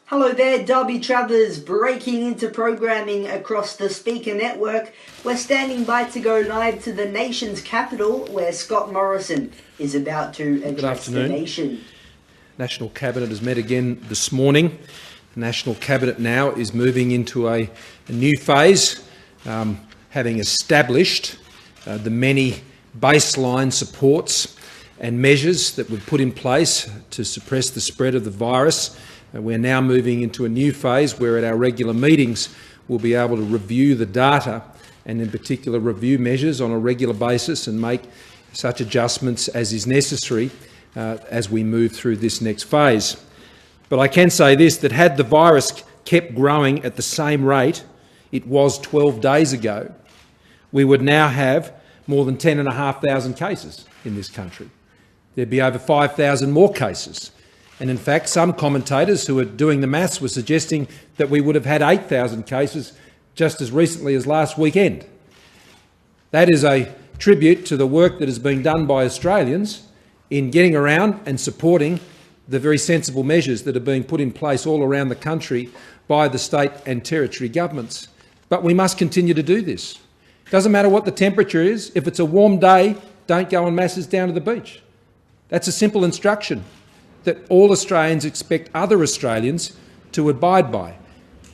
Hello there, Derby Travellers, breaking into programming across the Speaker Network. We're standing by to go live to the nation's capital, where Scott Morrison is about to address the nation. National Cabinet has met again this morning. The National Cabinet now is moving into a new phase, having established the many baseline supports and measures that we've put in place to suppress the spread of the virus. We're now moving into a new phase where at our regular meetings we'll be able to review the data and in particular review measures on a regular basis and make such adjustments as is necessary as we move through this next phase. But I can say this, that had the virus kept growing at the same rate it was 12 days ago, we would now have more than 10,500 cases in this country. There'd be over 5,000 more cases. And in fact, some commentators who are doing the maths were suggesting that we would have had 8,000 cases just as recently as last weekend. That is a tribute to the work that is being done by Australians in getting around and supporting the very sensible measures that are being put in place all around the country by the state and territory governments. But we must continue to do this. It doesn't matter what the temperature is. If it's a warm day, don't go en masses down to the beach. That's a simple instruction that all Australians expect other Australians to abide by.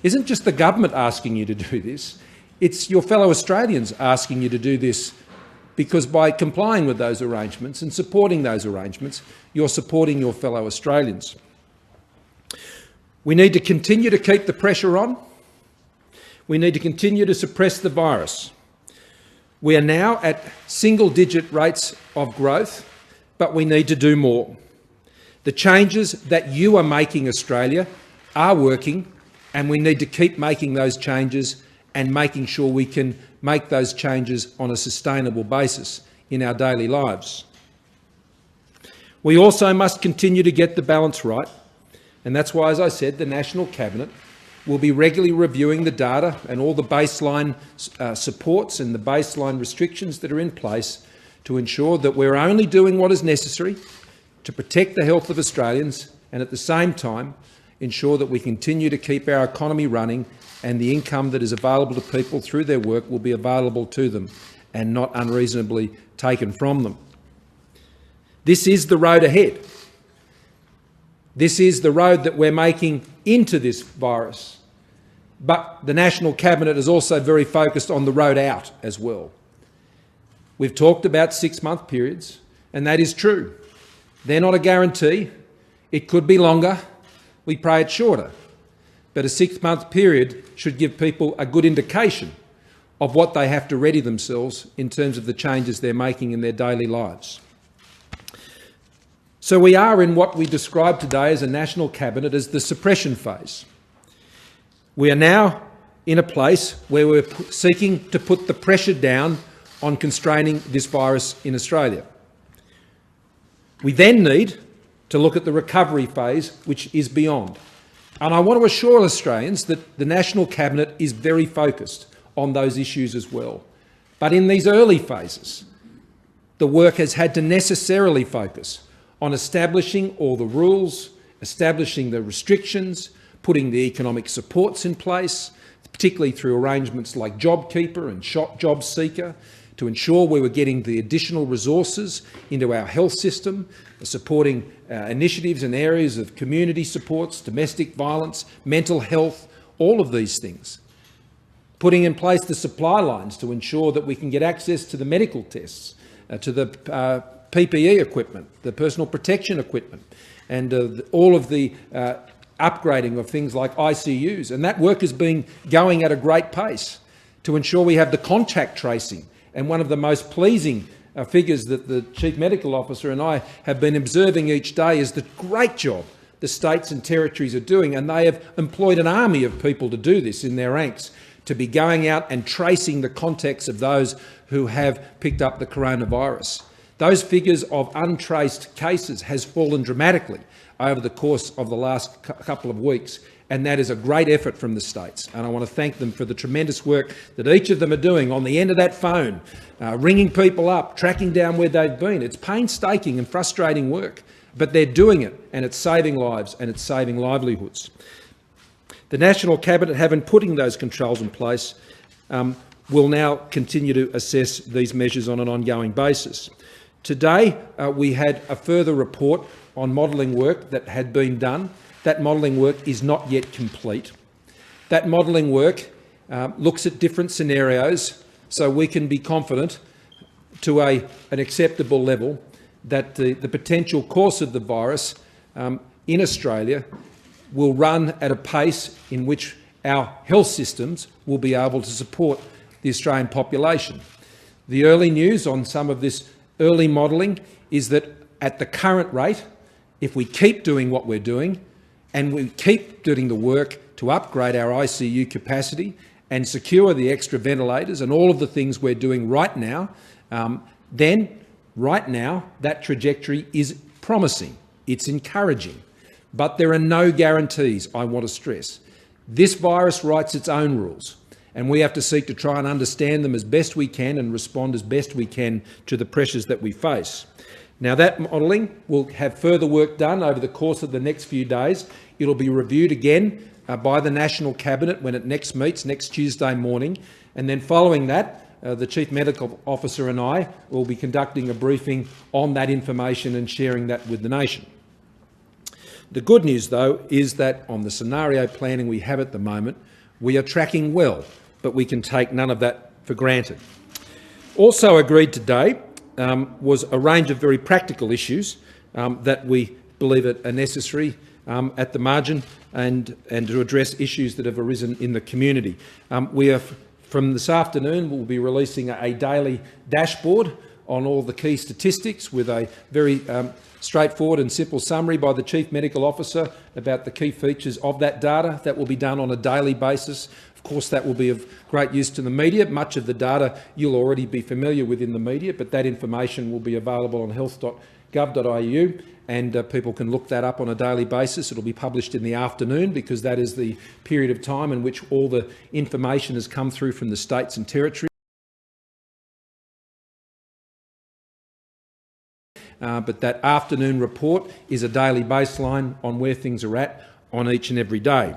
Isn't just the government asking you to do this, it's your fellow Australians asking you to do this, because by complying with those arrangements and supporting those arrangements, you're supporting your fellow Australians. We need to continue to keep the pressure on. We need to continue to suppress the virus. We are now at single-digit rates of growth, but we need to do more. The changes that you are making, Australia, are working, and we need to keep making those changes and making sure we can make those changes on a sustainable basis in our daily lives. We also must continue to get the balance right, and that's why, as I said, the National Cabinet will be regularly reviewing the data and all the baseline supports and the baseline restrictions that are in place to ensure that we're only doing what is necessary to protect the health of Australians and at the same time ensure that we continue to keep our economy running and the income that is available to people through their work will be available to them and not unreasonably taken from them. This is the road ahead. This is the road that we're making into this virus. But the National Cabinet is also very focused on the road out as well. We've talked about 6-month periods, and that is true. They're not a guarantee. It could be longer. We pray it's shorter. But a 6-month period should give people a good indication of what they have to ready themselves in terms of the changes they're making in their daily lives. So we are in what we describe today as a National Cabinet as the suppression phase. We are now in a place where we're seeking to put the pressure down on constraining this virus in Australia. We then need to look at the recovery phase, which is beyond. And I want to assure Australians that the National Cabinet is very focused on those issues as well. But in these early phases, the work has had to necessarily focus on establishing all the rules, establishing the restrictions, putting the economic supports in place, particularly through arrangements like JobKeeper and JobSeeker, to ensure we were getting the additional resources into our health system, supporting initiatives in areas of community supports, domestic violence, mental health, all of these things. Putting in place the supply lines to ensure that we can get access to the medical tests, to the PPE equipment, the personal protection equipment, and all of the upgrading of things like ICUs. And that work has been going at a great pace to ensure we have the contact tracing. And one of the most pleasing figures that the Chief Medical Officer and I have been observing each day is the great job the states and territories are doing, and they have employed an army of people to do this in their ranks, to be going out and tracing the contacts of those who have picked up the coronavirus. Those figures of untraced cases has fallen dramatically over the course of the last couple of weeks, and that is a great effort from the states. And I want to thank them for the tremendous work that each of them are doing on the end of that phone, ringing people up, tracking down where they've been. It's painstaking and frustrating work, but they're doing it, and it's saving lives and it's saving livelihoods. The National Cabinet, having putting those controls in place, will now continue to assess these measures on an ongoing basis. Today, we had a further report on modelling work that had been done. That modelling work is not yet complete. That modelling work looks at different scenarios so we can be confident to an acceptable level that the potential course of the virus in Australia will run at a pace in which our health systems will be able to support the Australian population. The early news on some of this early modelling is that at the current rate, if we keep doing what we're doing and we keep doing the work to upgrade our ICU capacity and secure the extra ventilators and all of the things we're doing right now, then right now that trajectory is promising. It's encouraging. But there are no guarantees, I want to stress. This virus writes its own rules, and we have to seek to try and understand them as best we can and respond as best we can to the pressures that we face. Now, that modelling will have further work done over the course of the next few days. It'll be reviewed again by the National Cabinet when it next meets, next Tuesday morning, and then following that, the Chief Medical Officer and I will be conducting a briefing on that information and sharing that with the nation. The good news, though, is that on the scenario planning we have at the moment, we are tracking well, but we can take none of that for granted. Also agreed today was a range of very practical issues that we believe are necessary at the margin and to address issues that have arisen in the community. From this afternoon, we'll be releasing a daily dashboard on all the key statistics with a very straightforward and simple summary by the Chief Medical Officer about the key features of that data. That will be done on a daily basis. Of course, that will be of great use to the media. Much of the data you'll already be familiar with in the media, but that information will be available on health.gov.au and people can look that up on a daily basis. It'll be published in the afternoon because that is the period of time in which all the information has come through from the states and territories. But that afternoon report is a daily baseline on where things are at on each and every day.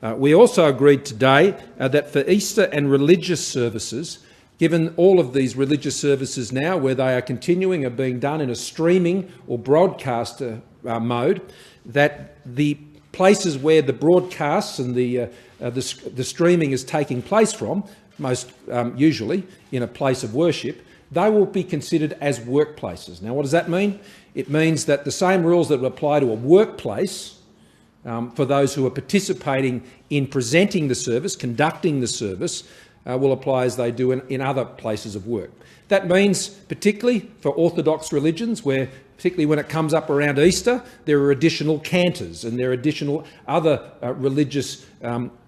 We also agreed today that for Easter and religious services, given all of these religious services now where they are continuing are being done in a streaming or broadcast mode, that the places where the broadcasts and the streaming is taking place from, most usually in a place of worship, they will be considered as workplaces. Now, what does that mean? It means that the same rules that apply to a workplace for those who are participating in presenting the service, conducting the service, will apply as they do in other places of work. That means, particularly for Orthodox religions, where particularly when it comes up around Easter, there are additional cantors and there are additional other religious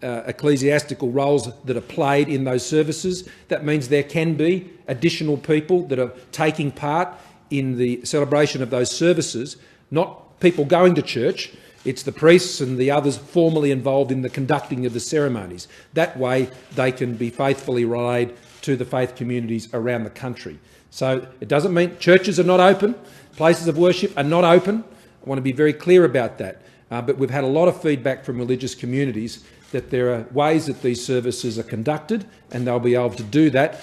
ecclesiastical roles that are played in those services. That means there can be additional people that are taking part in the celebration of those services, not people going to church. It's the priests and the others formally involved in the conducting of the ceremonies. That way they can be faithfully relayed to the faith communities around the country. So it doesn't mean churches are not open, places of worship are not open. I want to be very clear about that. But we've had a lot of feedback from religious communities that there are ways that these services are conducted and they'll be able to do that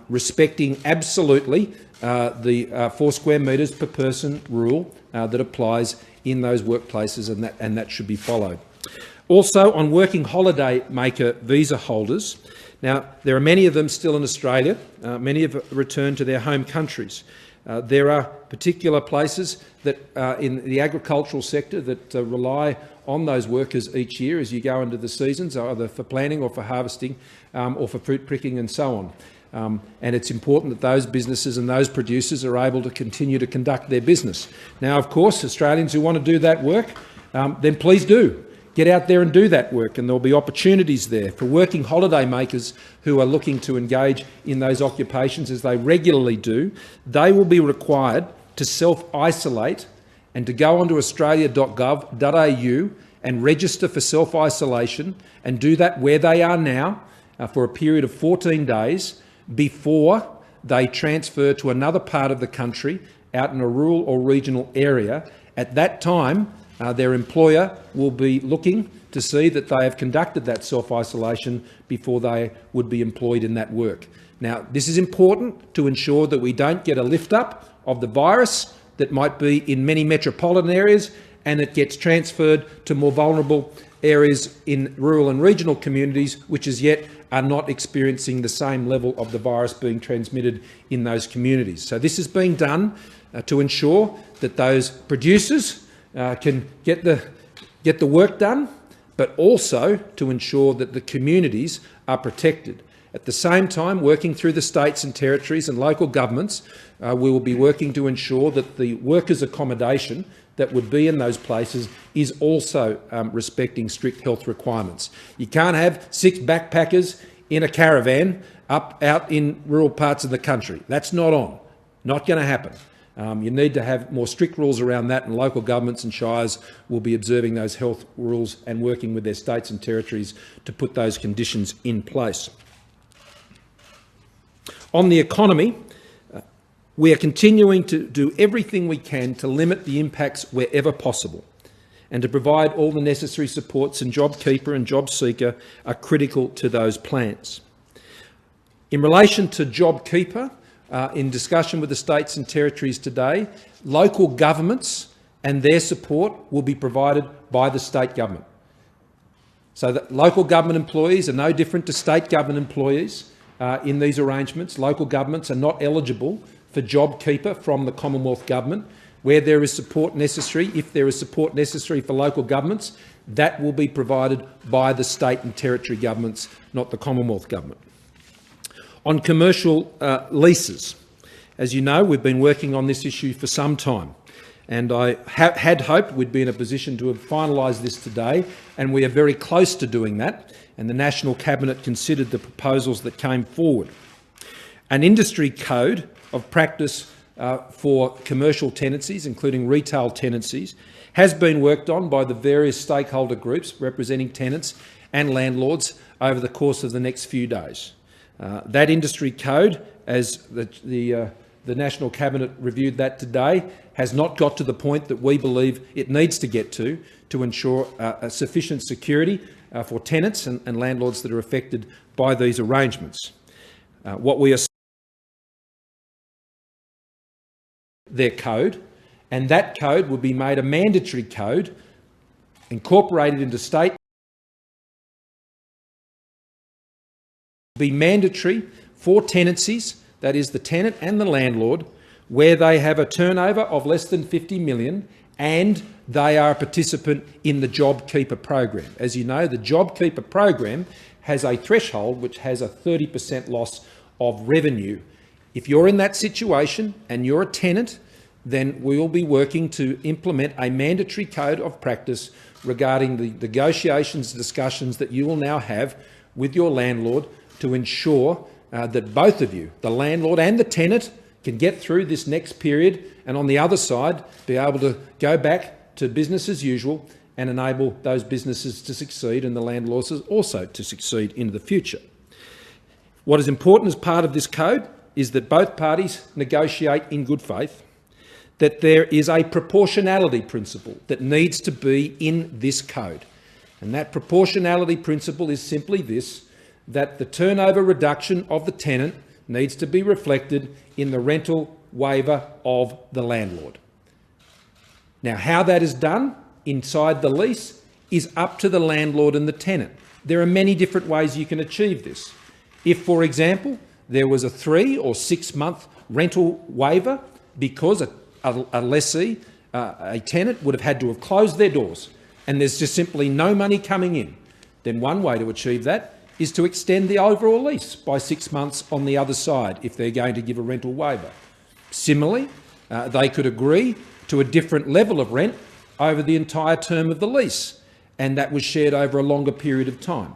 respecting absolutely the 4 square metres per person rule that applies in those workplaces, and that should be followed. Also, on working holiday maker visa holders, now there are many of them still in Australia. Many have returned to their home countries. There are particular places that in the agricultural sector that rely on those workers each year as you go into the seasons, either for planting or for harvesting or for fruit picking and so on. And it's important that those businesses and those producers are able to continue to conduct their business. Now, of course, Australians who want to do that work, then please do. Get out there and do that work, and there'll be opportunities there for working holiday makers who are looking to engage in those occupations as they regularly do. They will be required to self-isolate and to go onto australia.gov.au and register for self-isolation and do that where they are now for a period of 14 days before they transfer to another part of the country out in a rural or regional area. At that time, their employer will be looking to see that they have conducted that self-isolation before they would be employed in that work. Now, this is important to ensure that we don't get a lift-up of the virus that might be in many metropolitan areas and it gets transferred to more vulnerable areas in rural and regional communities, which as yet are not experiencing the same level of the virus being transmitted in those communities. So this is being done to ensure that those producers can get the work done, but also to ensure that the communities are protected. At the same time, working through the states and territories and local governments, we will be working to ensure that the workers' accommodation that would be in those places is also respecting strict health requirements. You can't have 6 backpackers in a caravan out in rural parts of the country. That's not going to happen. You need to have more strict rules around that, and local governments and shires will be observing those health rules and working with their states and territories to put those conditions in place. On the economy, we are continuing to do everything we can to limit the impacts wherever possible and to provide all the necessary supports, and JobKeeper and JobSeeker are critical to those plans. In relation to JobKeeper, in discussion with the states and territories today, local governments and their support will be provided by the state government. So that local government employees are no different to state government employees in these arrangements. Local governments are not eligible for JobKeeper from the Commonwealth Government. Where there is support necessary, if there is support necessary for local governments, that will be provided by the state and territory governments, not the Commonwealth Government. On commercial leases, as you know, we've been working on this issue for some time, and I had hoped we'd be in a position to have finalised this today, and we are very close to doing that, and the National Cabinet considered the proposals that came forward. An industry code of practice for commercial tenancies, including retail tenancies, has been worked on by the various stakeholder groups representing tenants and landlords over the course of the next few days. That industry code, as the National Cabinet reviewed that today, has not got to the point that we believe it needs to get to ensure sufficient security for tenants and landlords that are affected by these arrangements. What we are their code, and that code would be made a mandatory code, incorporated into state, be mandatory for tenancies, that is the tenant and the landlord, where they have a turnover of less than 50 million and they are a participant in the JobKeeper program. As you know, the JobKeeper program has a threshold which has a 30% loss of revenue. If you're in that situation and you're a tenant, then we will be working to implement a mandatory code of practice regarding the negotiations, discussions that you will now have with your landlord to ensure that both of you, the landlord and the tenant, can get through this next period and on the other side be able to go back to business as usual and enable those businesses to succeed and the landlords also to succeed into the future. What is important as part of this code is that both parties negotiate in good faith, that there is a proportionality principle that needs to be in this code. And that proportionality principle is simply this, that the turnover reduction of the tenant needs to be reflected in the rental waiver of the landlord. Now, how that is done inside the lease is up to the landlord and the tenant. There are many different ways you can achieve this. If, for example, there was a 3 or 6 month rental waiver because a lessee, a tenant, would have had to have closed their doors and there's just simply no money coming in, then one way to achieve that is to extend the overall lease by 6 months on the other side if they're going to give a rental waiver. Similarly, they could agree to a different level of rent over the entire term of the lease, and that was shared over a longer period of time.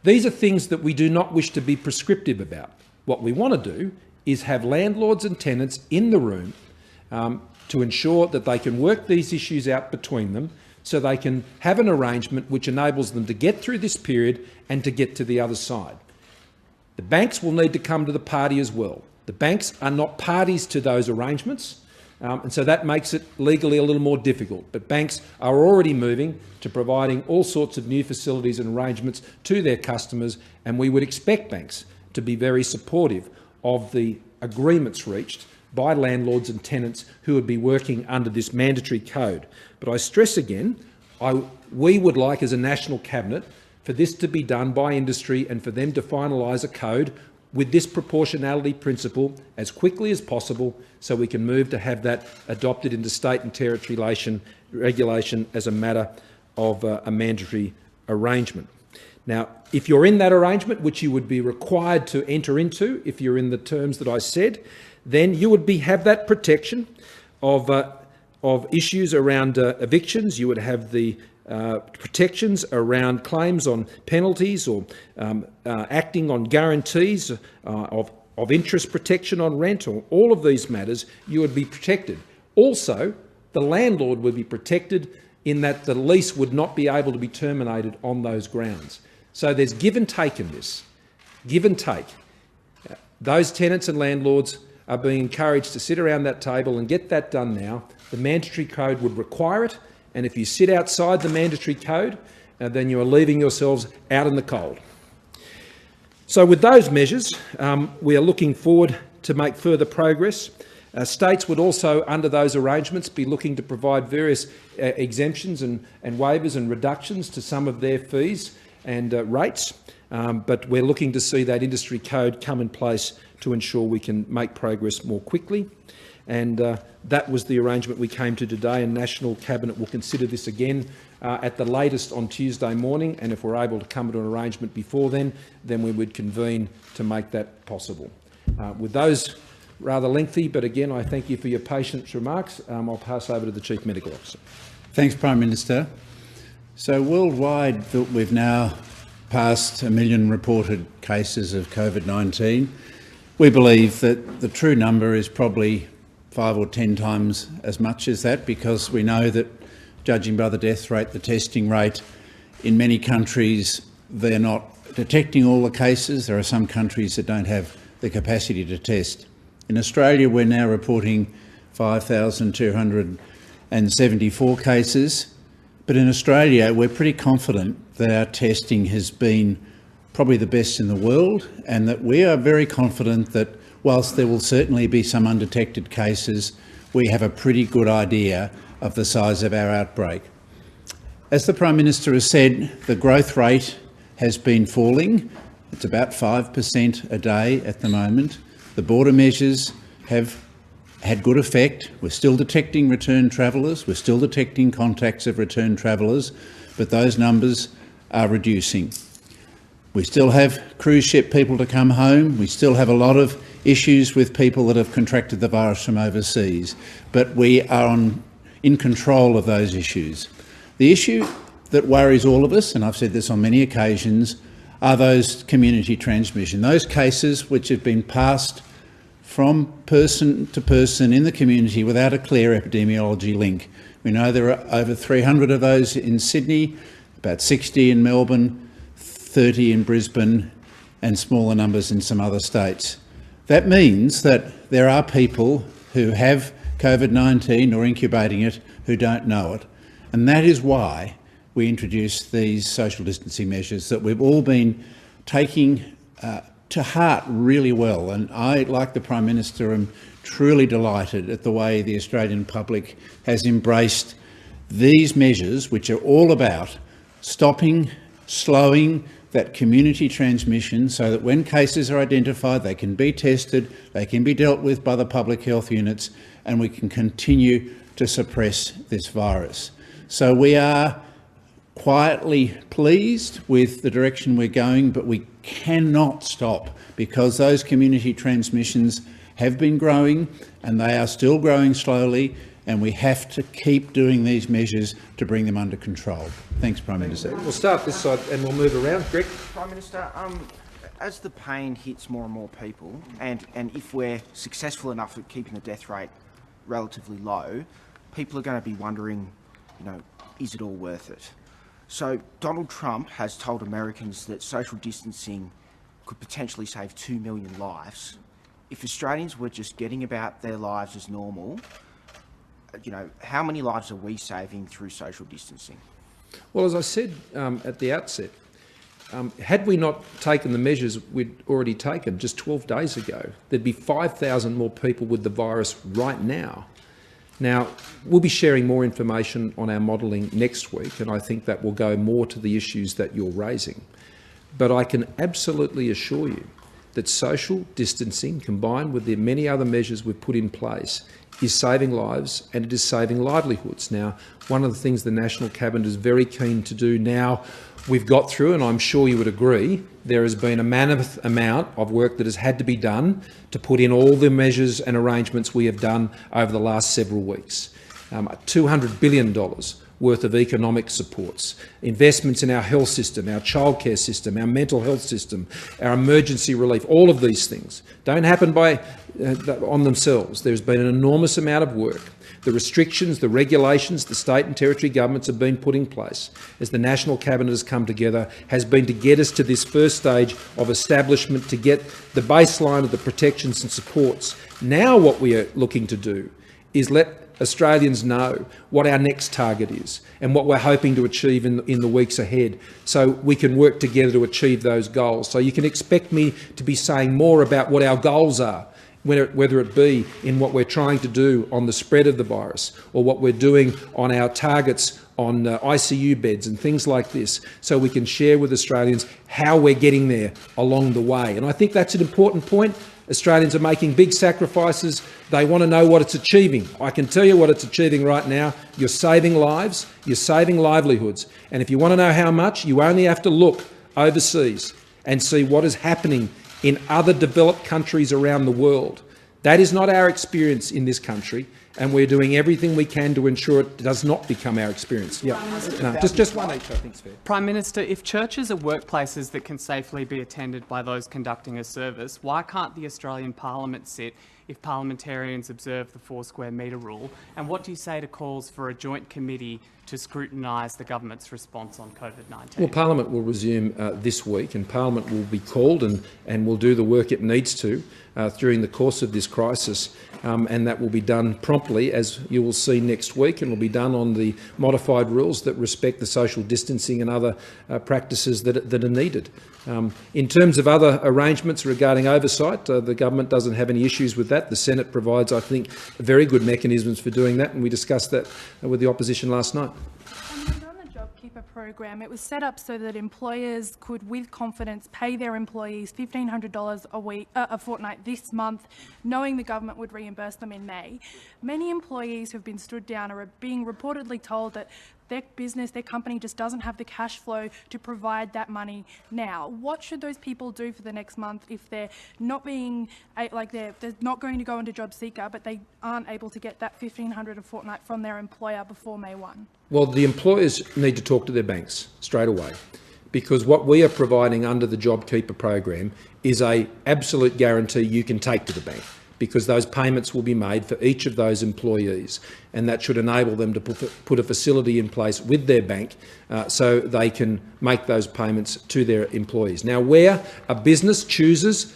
These are things that we do not wish to be prescriptive about. What we want to do is have landlords and tenants in the room to ensure that they can work these issues out between them so they can have an arrangement which enables them to get through this period and to get to the other side. The banks will need to come to the party as well. The banks are not parties to those arrangements. and so that makes it legally a little more difficult. But banks are already moving to providing all sorts of new facilities and arrangements to their customers, and we would expect banks to be very supportive of the agreements reached by landlords and tenants who would be working under this mandatory code. But I stress again, we would like as a national cabinet for this to be done by industry and for them to finalise a code with this proportionality principle as quickly as possible, so we can move to have that adopted into state and territory regulation as a matter of a mandatory arrangement. Now, if you're in that arrangement, which you would be required to enter into if you're in the terms that I said, then you would have that protection of issues around evictions. You would have the protections around claims on penalties or acting on guarantees of interest protection on rent, or all of these matters. You would be protected. Also, the landlord would be protected in that the lease would not be able to be terminated on those grounds. So there's give and take in this. Give and take. Those tenants and landlords are being encouraged to sit around that table and get that done now. The mandatory code would require it, and if you sit outside the mandatory code, then you are leaving yourselves out in the cold. So with those measures, we are looking forward to make further progress. States would also, under those arrangements, be looking to provide various exemptions and waivers and reductions to some of their fees and rates, but we're looking to see that industry code come in place to ensure we can make progress more quickly. And that was the arrangement we came to today, and National Cabinet will consider this again at the latest on Tuesday morning, and if we're able to come to an arrangement before then we would convene to make that possible. With those rather lengthy, but again, I thank you for your patient remarks. I'll pass over to the Chief Medical Officer. Thanks, Prime Minister. So worldwide, we've now passed 1 million reported cases of COVID-19. We believe that the true number is probably 5 or 10 times as much as that, because we know that, judging by the death rate, the testing rate, in many countries they're not detecting all the cases. There are some countries that don't have the capacity to test. In Australia, we're now reporting 5,274 cases, but in Australia we're pretty confident that our testing has been probably the best in the world, and that we are very confident that whilst there will certainly be some undetected cases, we have a pretty good idea of the size of our outbreak. As the Prime Minister has said, the growth rate has been falling. It's about 5% a day at the moment. The border measures have had good effect. We're still detecting return travellers. We're still detecting contacts of return travellers, but those numbers are reducing. We still have cruise ship people to come home. We still have a lot of issues with people that have contracted the virus from overseas, but we are in control of those issues. The issue that worries all of us, and I've said this on many occasions, are those community transmission, those cases which have been passed from person to person in the community without a clear epidemiology link. We know there are over 300 of those in Sydney, about 60 in Melbourne, 30 in Brisbane, and smaller numbers in some other states. That means that there are people who have COVID-19 or incubating it who don't know it. And that is why we introduced these social distancing measures that we've all been taking to heart really well. And I, like the Prime Minister, am truly delighted at the way the Australian public has embraced these measures, which are all about stopping, slowing that community transmission, so that when cases are identified, they can be tested, they can be dealt with by the public health units, and we can continue to suppress this virus. So we are quietly pleased with the direction we're going, but we cannot stop, because those community transmissions have been growing and they are still growing slowly, and we have to keep doing these measures to bring them under control. Thanks, Prime Minister. We'll start this side and we'll move around. Greg? Prime Minister, as the pain hits more and more people, and if we're successful enough at keeping the death rate relatively low, people are going to be wondering, is it all worth it? So Donald Trump has told Americans that social distancing could potentially save 2 million lives. If Australians were just getting about their lives as normal, how many lives are we saving through social distancing? Well, as I said at the outset, had we not taken the measures we'd already taken just 12 days ago, there'd be 5,000 more people with the virus right now. Now, we'll be sharing more information on our modelling next week, and I think that will go more to the issues that you're raising. But I can absolutely assure you that social distancing, combined with the many other measures we've put in place, is saving lives and it is saving livelihoods. Now, one of the things the National Cabinet is very keen to do now, we've got through, and I'm sure you would agree, there has been a mammoth amount of work that has had to be done to put in all the measures and arrangements we have done over the last several weeks. $200 billion worth of economic supports, investments in our health system, our childcare system, our mental health system, our emergency relief, all of these things don't happen on themselves. There's been an enormous amount of work. The restrictions, the regulations, the state and territory governments have been put in place as the National Cabinet has come together, has been to get us to this first stage of establishment, to get the baseline of the protections and supports. Now what we are looking to do is let Australians know what our next target is and what we're hoping to achieve in the weeks ahead, so we can work together to achieve those goals. So you can expect me to be saying more about what our goals are, whether it be in what we're trying to do on the spread of the virus or what we're doing on our targets on ICU beds and things like this, so we can share with Australians how we're getting there along the way. And I think that's an important point. Australians are making big sacrifices. They want to know what it's achieving. I can tell you what it's achieving right now. You're saving lives, you're saving livelihoods. And if you want to know how much, you only have to look overseas and see what is happening in other developed countries around the world. That is not our experience in this country, and we're doing everything we can to ensure it does not become our experience. Yeah, no, just one each, I think is fair. Prime Minister, if churches are workplaces that can safely be attended by those conducting a service, why can't the Australian Parliament sit if parliamentarians observe the 4 square metre rule? And what do you say to calls for a joint committee to scrutinise the government's response on COVID-19? Well, Parliament will resume this week, and Parliament will be called and will do the work it needs to during the course of this crisis, and that will be done promptly, as you will see next week, and will be done on the modified rules that respect the social distancing and other practices that are needed. In terms of other arrangements regarding oversight, the government doesn't have any issues with that. The Senate provides, I think, very good mechanisms for doing that, and we discussed that with the opposition last night. Program. It was set up so that employers could, with confidence, pay their employees $1,500 a fortnight this month, knowing the government would reimburse them in May. Many employees who have been stood down are being reportedly told that their business, their company just doesn't have the cash flow to provide that money now. What should those people do for the next month if they're not being, they're not going to go into job seeker, but they aren't able to get that $1,500 a fortnight from their employer before May 1? Well, the employers need to talk to their banks straight away, because what we are providing under the JobKeeper program is an absolute guarantee you can take to the bank, because those payments will be made for each of those employees, and that should enable them to put a facility in place with their bank so they can make those payments to their employees. Now, where a business chooses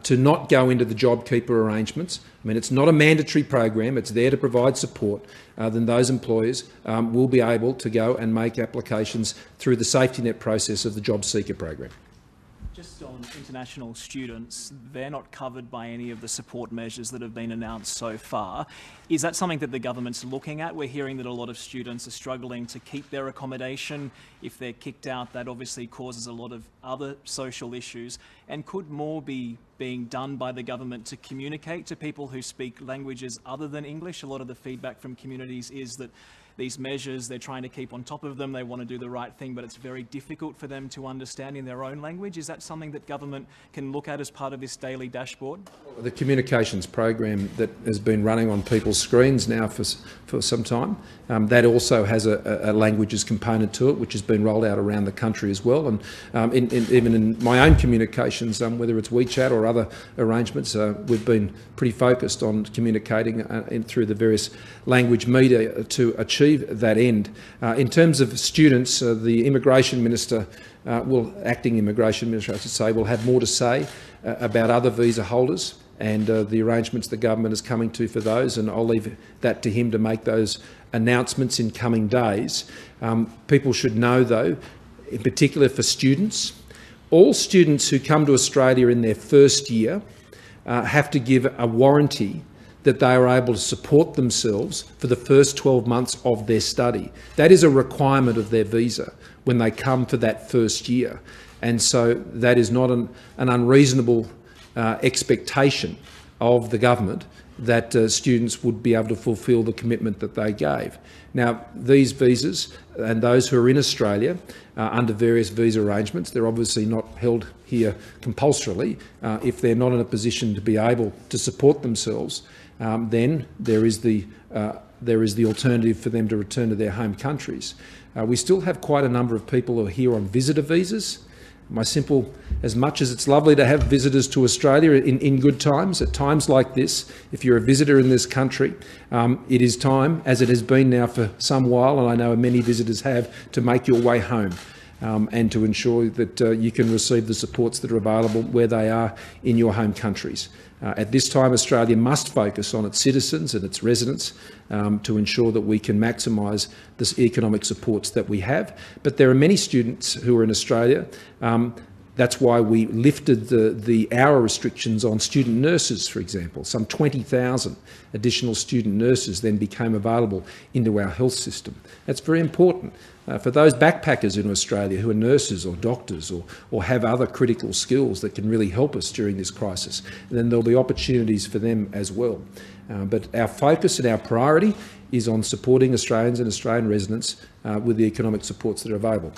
to not go into the JobKeeper arrangements, I mean, it's not a mandatory program, it's there to provide support, then those employers will be able to go and make applications through the safety net process of the Job Seeker program. Just on international students, they're not covered by any of the support measures that have been announced so far. Is that something that the government's looking at? We're hearing that a lot of students are struggling to keep their accommodation. If they're kicked out, that obviously causes a lot of other social issues. And could more be being done by the government to communicate to people who speak languages other than English? A lot of the feedback from communities is that these measures, they're trying to keep on top of them, they want to do the right thing, but it's very difficult for them to understand in their own language. Is that something that government can look at as part of this daily dashboard? The communications program that has been running on people's screens now for some time, that also has a languages component to it, which has been rolled out around the country as well. And even in my own communications, whether it's WeChat or other arrangements, we've been pretty focused on communicating through the various language media to achieve that end. In terms of students, the Immigration Minister, Acting Immigration Minister I should say, will have more to say about other visa holders and the arrangements the government is coming to for those, and I'll leave that to him to make those announcements in coming days. People should know, though, in particular for students, all students who come to Australia in their first year have to give a warranty that they are able to support themselves for the first 12 months of their study. That is a requirement of their visa when they come for that first year. And so that is not an unreasonable expectation of the government that students would be able to fulfil the commitment that they gave. Now, these visas and those who are in Australia under various visa arrangements, they're obviously not held here compulsorily. If they're not in a position to be able to support themselves, then there is the alternative for them to return to their home countries. We still have quite a number of people who are here on visitor visas. As much as it's lovely to have visitors to Australia in good times, at times like this, if you're a visitor in this country, it is time, as it has been now for some while, and I know many visitors have, to make your way home and to ensure that you can receive the supports that are available where they are in your home countries. At this time, Australia must focus on its citizens and its residents to ensure that we can maximise the economic supports that we have. But there are many students who are in Australia. That's why we lifted the hour restrictions on student nurses, for example. Some 20,000 additional student nurses then became available into our health system. That's very important. For those backpackers in Australia who are nurses or doctors or have other critical skills that can really help us during this crisis, then there'll be opportunities for them as well. But our focus and our priority is on supporting Australians and Australian residents with the economic supports that are available.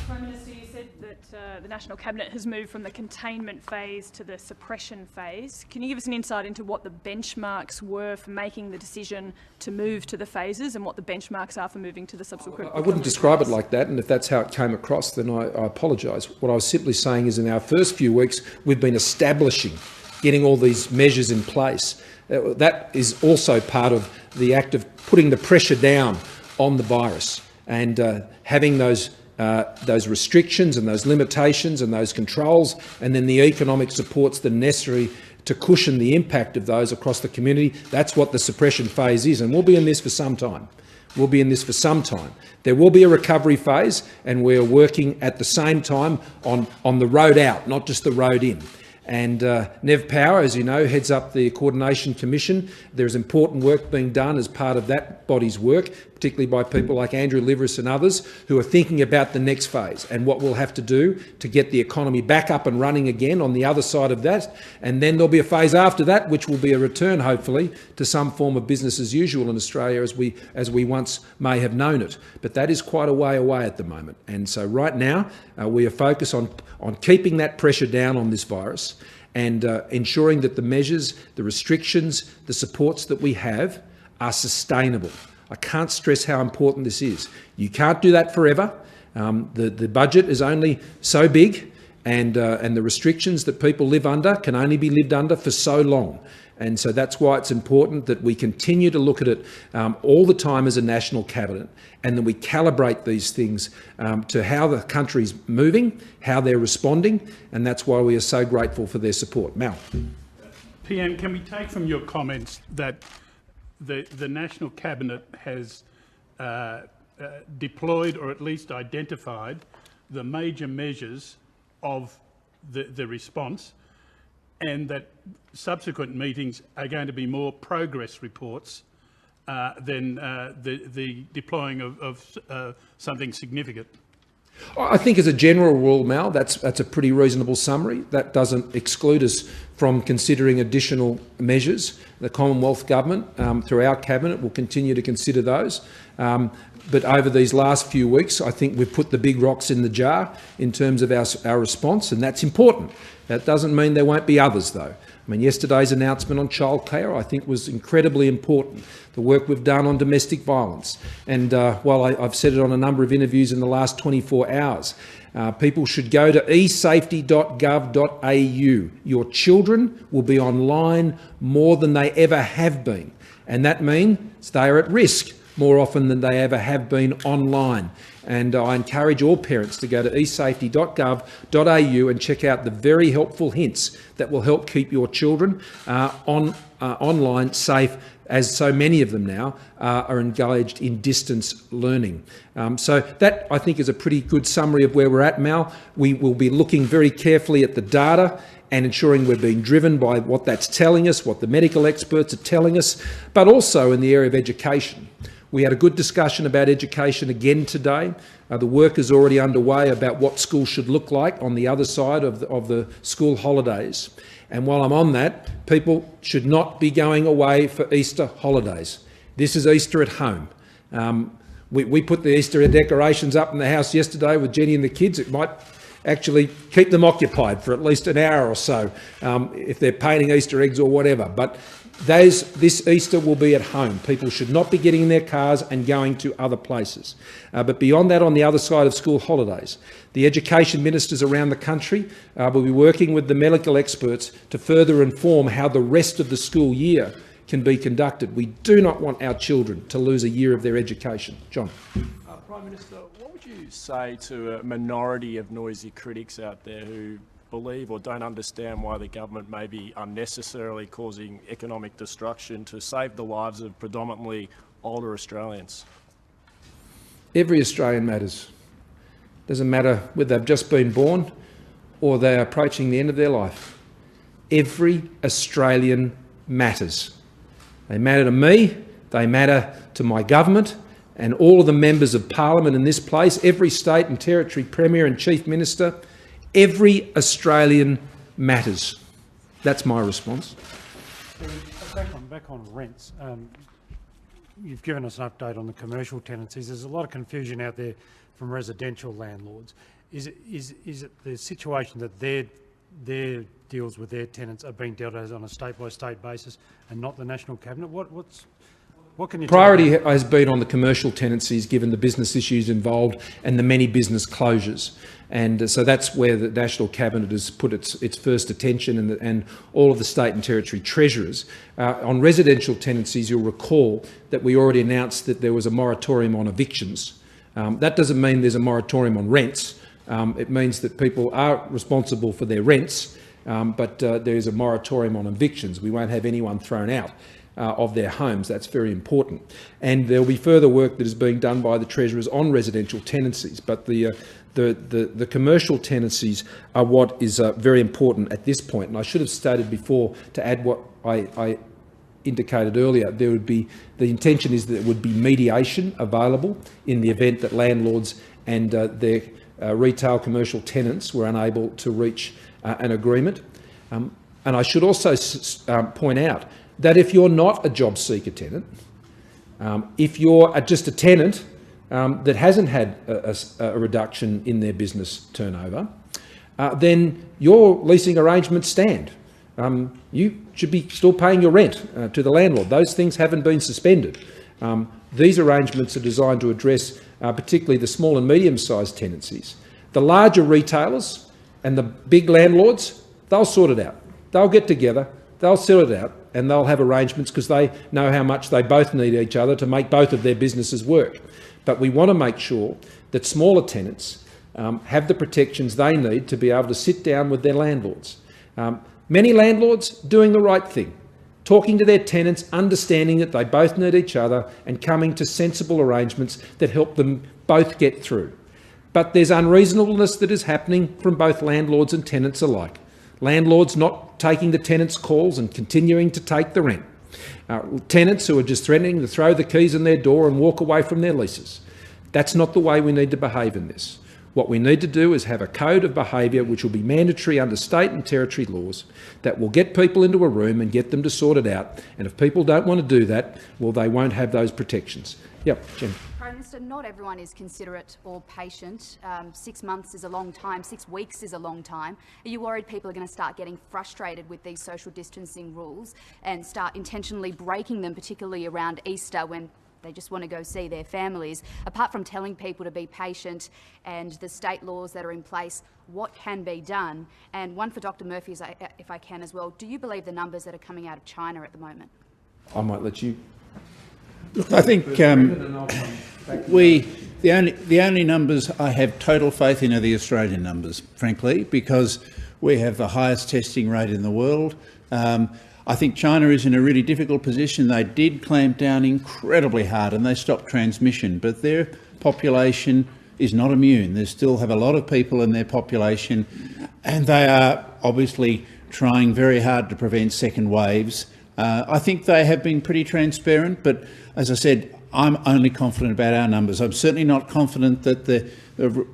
Prime Minister, you said that the National Cabinet has moved from the containment phase to the suppression phase. Can you give us an insight into what the benchmarks were for making the decision to move to the phases and what the benchmarks are for moving to the subsequent? I wouldn't describe it like that, and if that's how it came across, then I apologise. What I was simply saying is in our first few weeks, we've been establishing, getting all these measures in place. That is also part of the act of putting the pressure down on the virus and having those restrictions and those limitations and those controls, and then the economic supports that are necessary to cushion the impact of those across the community. That's what the suppression phase is, and we'll be in this for some time. There will be a recovery phase, and we're working at the same time on the road out, not just the road in. And Nev Power, as you know, heads up the Coordination Commission. There's important work being done as part of that body's work, particularly by people like Andrew Liveris and others who are thinking about the next phase and what we'll have to do to get the economy back up and running again on the other side of that. And then there'll be a phase after that, which will be a return, hopefully, to some form of business as usual in Australia as we once may have known it. But that is quite a way away at the moment. And so right now, we are focused on keeping that pressure down on this virus and ensuring that the measures, the restrictions, the supports that we have are sustainable. I can't stress how important this is. You can't do that forever. The budget is only so big, and the restrictions that people live under can only be lived under for so long. And so that's why it's important that we continue to look at it all the time as a national cabinet, and that we calibrate these things to how the country's moving, how they're responding, and that's why we are so grateful for their support. Mal. PM, can we take from your comments that the National Cabinet has deployed or at least identified the major measures of the response, and that subsequent meetings are going to be more progress reports than the deploying of something significant? I think as a general rule, Mal, that's a pretty reasonable summary. That doesn't exclude us from considering additional measures. The Commonwealth Government, through our Cabinet, will continue to consider those. But over these last few weeks, I think we've put the big rocks in the jar in terms of our response, and that's important. That doesn't mean there won't be others, though. I mean, yesterday's announcement on childcare, I think, was incredibly important. The work we've done on domestic violence. And while I've said it on a number of interviews in the last 24 hours, people should go to esafety.gov.au. Your children will be online more than they ever have been. And that means they are at risk more often than they ever have been online. And I encourage all parents to go to esafety.gov.au and check out the very helpful hints that will help keep your children online safe, as so many of them now are engaged in distance learning. So that, I think, is a pretty good summary of where we're at, Mal. We will be looking very carefully at the data and ensuring we're being driven by what that's telling us, what the medical experts are telling us, but also in the area of education. We had a good discussion about education again today. The work is already underway about what schools should look like on the other side of the school holidays. And while I'm on that, people should not be going away for Easter holidays. This is Easter at home. We put the Easter decorations up in the house yesterday with Jenny and the kids. It might actually keep them occupied for at least an hour or so if they're painting Easter eggs or whatever. But this Easter will be at home. People should not be getting in their cars and going to other places. But beyond that, on the other side of school holidays, the education ministers around the country will be working with the medical experts to further inform how the rest of the school year can be conducted. We do not want our children to lose a year of their education. John. Prime Minister, what would you say to a minority of noisy critics out there who believe or don't understand why the government may be unnecessarily causing economic destruction to save the lives of predominantly older Australians? Every Australian matters. Doesn't matter whether they've just been born or they're approaching the end of their life. Every Australian matters. They matter to me, they matter to my government and all of the members of Parliament in this place, every state and territory Premier and Chief Minister. Every Australian matters. That's my response. Back on rents. You've given us an update on the commercial tenancies. There's a lot of confusion out there from residential landlords. Is it the situation that their deals with their tenants are being dealt with on a state-by-state basis and not the National Cabinet? What can you Priority has been on the commercial tenancies, given the business issues involved and the many business closures. And so that's where the National Cabinet has put its first attention, and all of the state and territory treasurers. On residential tenancies, you'll recall that we already announced that there was a moratorium on evictions. That doesn't mean there's a moratorium on rents. It means that people are responsible for their rents, but there is a moratorium on evictions. We won't have anyone thrown out of their homes. That's very important. And there will be further work that is being done by the treasurers on residential tenancies. But the commercial tenancies are what is very important at this point. And I should have stated before, to add what I indicated earlier, the intention is that there would be mediation available in the event that landlords and their retail commercial tenants were unable to reach an agreement. And I should also point out that if you're not a job seeker tenant, if you're just a tenant that hasn't had a reduction in their business turnover, then your leasing arrangements stand. You should be still paying your rent to the landlord. Those things haven't been suspended. These arrangements are designed to address particularly the small and medium-sized tenancies. The larger retailers and the big landlords, they'll sort it out. They'll get together, they'll sort it out, and they'll have arrangements because they know how much they both need each other to make both of their businesses work. But we want to make sure that smaller tenants have the protections they need to be able to sit down with their landlords. Many landlords doing the right thing, talking to their tenants, understanding that they both need each other and coming to sensible arrangements that help them both get through. But there's unreasonableness that is happening from both landlords and tenants alike. Landlords not taking the tenants' calls and continuing to take the rent. Tenants who are just threatening to throw the keys in their door and walk away from their leases. That's not the way we need to behave in this. What we need to do is have a code of behaviour which will be mandatory under state and territory laws that will get people into a room and get them to sort it out. And if people don't want to do that, well, they won't have those protections. Yep, Jen. Prime Minister, not everyone is considerate or patient. 6 months is a long time, 6 weeks is a long time. Are you worried people are going to start getting frustrated with these social distancing rules and start intentionally breaking them, particularly around Easter when they just want to go see their families? Apart from telling people to be patient and the state laws that are in place, what can be done? And one for Dr Murphy, if I can as well. Do you believe the numbers that are coming out of China at the moment? I might let you. Look, I think the only numbers I have total faith in are the Australian numbers, frankly, because we have the highest testing rate in the world. I think China is in a really difficult position. They did clamp down incredibly hard and they stopped transmission, but their population is not immune. They still have a lot of people in their population and they are obviously trying very hard to prevent second waves. I think they have been pretty transparent, but as I said, I'm only confident about our numbers. I'm certainly not confident that the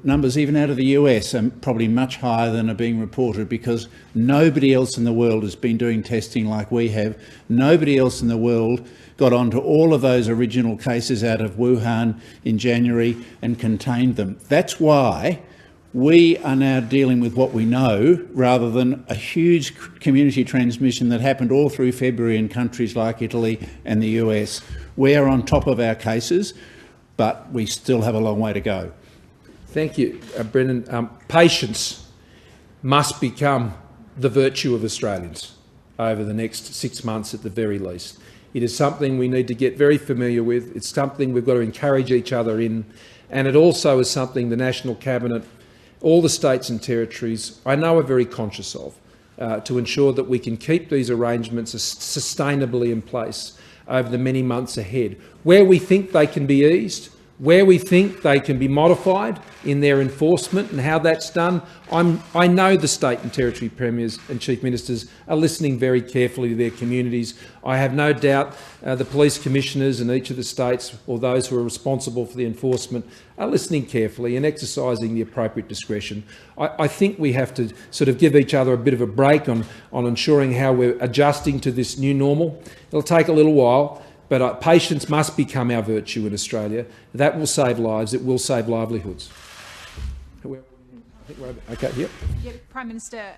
numbers even out of the US are probably much higher than are being reported, because nobody else in the world has been doing testing like we have. Nobody else in the world got onto all of those original cases out of Wuhan in January and contained them. That's why we are now dealing with what we know, rather than a huge community transmission that happened all through February in countries like Italy and the US. We are on top of our cases, but we still have a long way to go. Thank you, Brendan. Patience must become the virtue of Australians over the next 6 months at the very least. It is something we need to get very familiar with. It's something we've got to encourage each other in, and it also is something the National Cabinet, all the states and territories, I know are very conscious of, to ensure that we can keep these arrangements sustainably in place over the many months ahead. Where we think they can be eased, where we think they can be modified in their enforcement and how that's done, I know the state and territory premiers and chief ministers are listening very carefully to their communities. I have no doubt the police commissioners in each of the states, or those who are responsible for the enforcement, are listening carefully and exercising the appropriate discretion. I think we have to sort of give each other a bit of a break on ensuring how we're adjusting to this new normal. It'll take a little while, but patience must become our virtue in Australia. That will save lives. It will save livelihoods. Okay, yep. Prime Minister,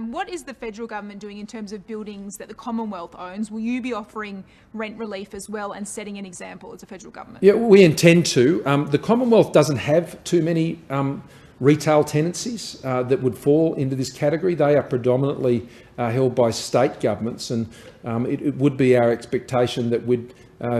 what is the federal government doing in terms of buildings that the Commonwealth owns? Will you be offering rent relief as well and setting an example as a federal government? Yeah, we intend to. The Commonwealth doesn't have too many retail tenancies that would fall into this category. They are predominantly held by state governments, and it would be our expectation that we'd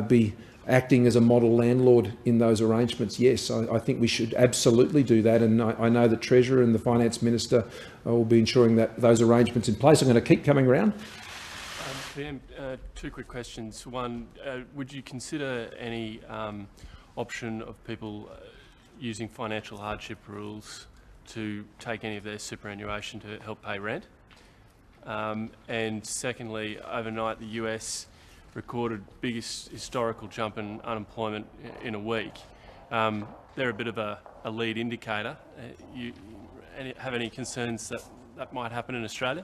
be acting as a model landlord in those arrangements. Yes, I think we should absolutely do that, and I know the Treasurer and the Finance Minister will be ensuring that those arrangements in place. I'm going to keep coming around. PM, two quick questions. One, would you consider any option of people using financial hardship rules to take any of their superannuation to help pay rent? And secondly, overnight the US recorded biggest historical jump in unemployment in a week. They're a bit of a lead indicator. You have any concerns that that might happen in Australia?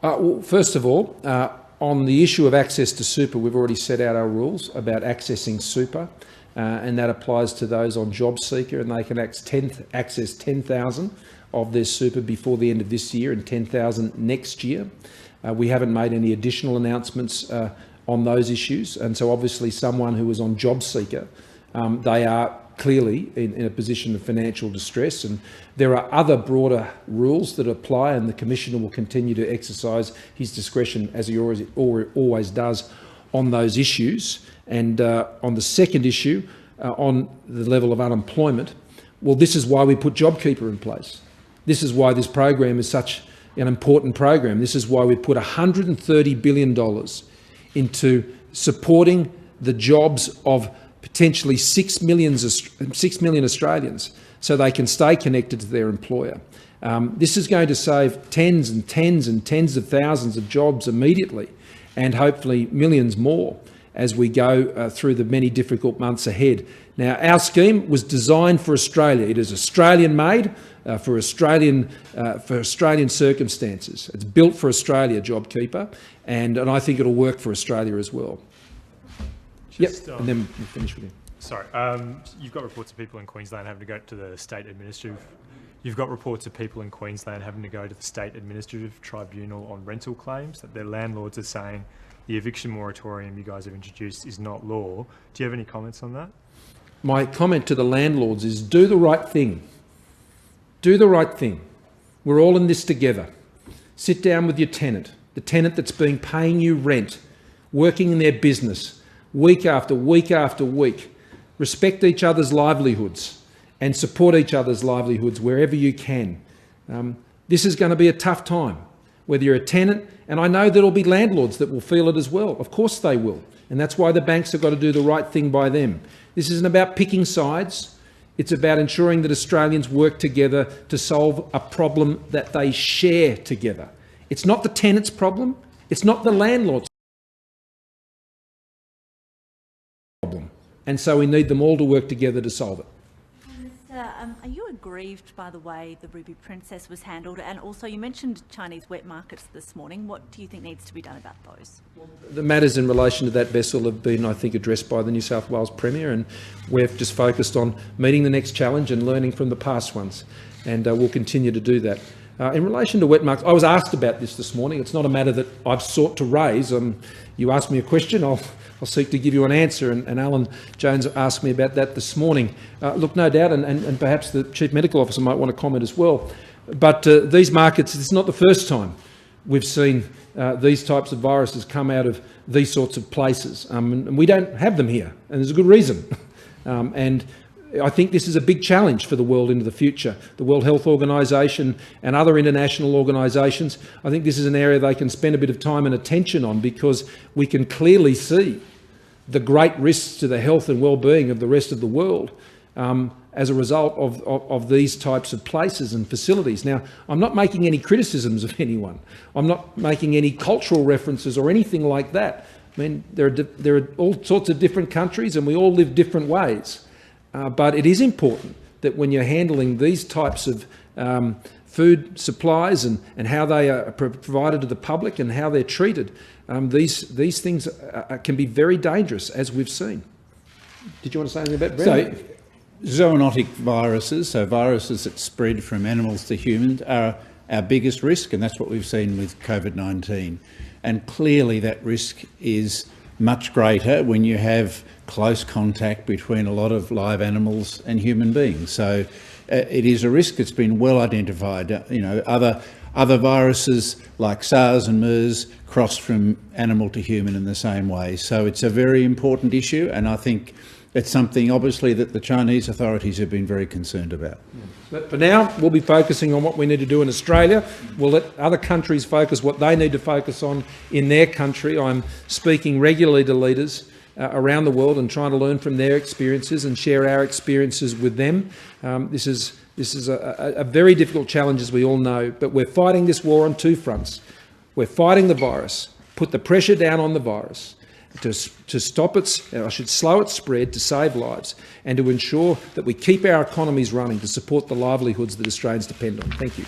Well, first of all, on the issue of access to super, we've already set out our rules about accessing super, and that applies to those on job seeker, and they can access 10,000 of their super before the end of this year and 10,000 next year. We haven't made any additional announcements on those issues, and so obviously someone who is on job seeker, they are clearly in a position of financial distress, and there are other broader rules that apply, and the Commissioner will continue to exercise his discretion as he always does on those issues. And on the second issue, on the level of unemployment, well, this is why we put JobKeeper in place. This is why this program is such an important program. This is why we put $130 billion into supporting the jobs of potentially 6 million Australians so they can stay connected to their employer. This is going to save tens and tens and tens of thousands of jobs immediately, and hopefully millions more as we go through the many difficult months ahead. Now, our scheme was designed for Australia. It is Australian-made for Australian circumstances. It's built for Australia, JobKeeper, and I think it'll work for Australia as well. And then we'll finish with you. Sorry, you've got reports of people in Queensland having to go to the state administrative. You've got reports of people in Queensland having to go to the state administrative tribunal on rental claims, that their landlords are saying the eviction moratorium you guys have introduced is not law. Do you have any comments on that? My comment to the landlords is do the right thing. Do the right thing. We're all in this together. Sit down with your tenant, the tenant that's been paying you rent, working in their business, week after week after week. Respect each other's livelihoods and support each other's livelihoods wherever you can. This is going to be a tough time, whether you're a tenant, and I know there'll be landlords that will feel it as well. Of course they will. And that's why the banks have got to do the right thing by them. This isn't about picking sides. It's about ensuring that Australians work together to solve a problem that they share together. It's not the tenant's problem. It's not the landlord's problem. And so we need them all to work together to solve it. Are you aggrieved by the way the Ruby Princess was handled? And also you mentioned Chinese wet markets this morning. What do you think needs to be done about those? The matters in relation to that vessel have been, I think, addressed by the New South Wales Premier, and we've just focused on meeting the next challenge and learning from the past ones, and we'll continue to do that. In relation to wet markets, I was asked about this morning. It's not a matter that I've sought to raise. You asked me a question, I'll seek to give you an answer, and Alan Jones asked me about that this morning. Look, no doubt, and perhaps the Chief Medical Officer might want to comment as well, but these markets, it's not the first time we've seen these types of viruses come out of these sorts of places. And we don't have them here, and there's a good reason. And I think this is a big challenge for the world into the future. The World Health Organisation and other international organisations, I think this is an area they can spend a bit of time and attention on, because we can clearly see the great risks to the health and well-being of the rest of the world as a result of these types of places and facilities. Now, I'm not making any criticisms of anyone. I'm not making any cultural references or anything like that. I mean, there are all sorts of different countries and we all live different ways. But it is important that when you're handling these types of food supplies and how they are provided to the public and how they're treated, these things can be very dangerous, as we've seen. Did you want to say anything about Brandon? So, zoonotic viruses, so viruses that spread from animals to humans, are our biggest risk, and that's what we've seen with COVID-19. And clearly that risk is much greater when you have close contact between a lot of live animals and human beings. So it is a risk that's been well identified. Other viruses like SARS and MERS cross from animal to human in the same way. So it's a very important issue, and I think it's something obviously that the Chinese authorities have been very concerned about. But for now, we'll be focusing on what we need to do in Australia. We'll let other countries focus what they need to focus on in their country. I'm speaking regularly to leaders around the world and trying to learn from their experiences and share our experiences with them. This is a very difficult challenge, as we all know, but we're fighting this war on two fronts. We're fighting the virus, put the pressure down on the virus, to stop slow its spread, to save lives, and to ensure that we keep our economies running to support the livelihoods that Australians depend on. Thank you.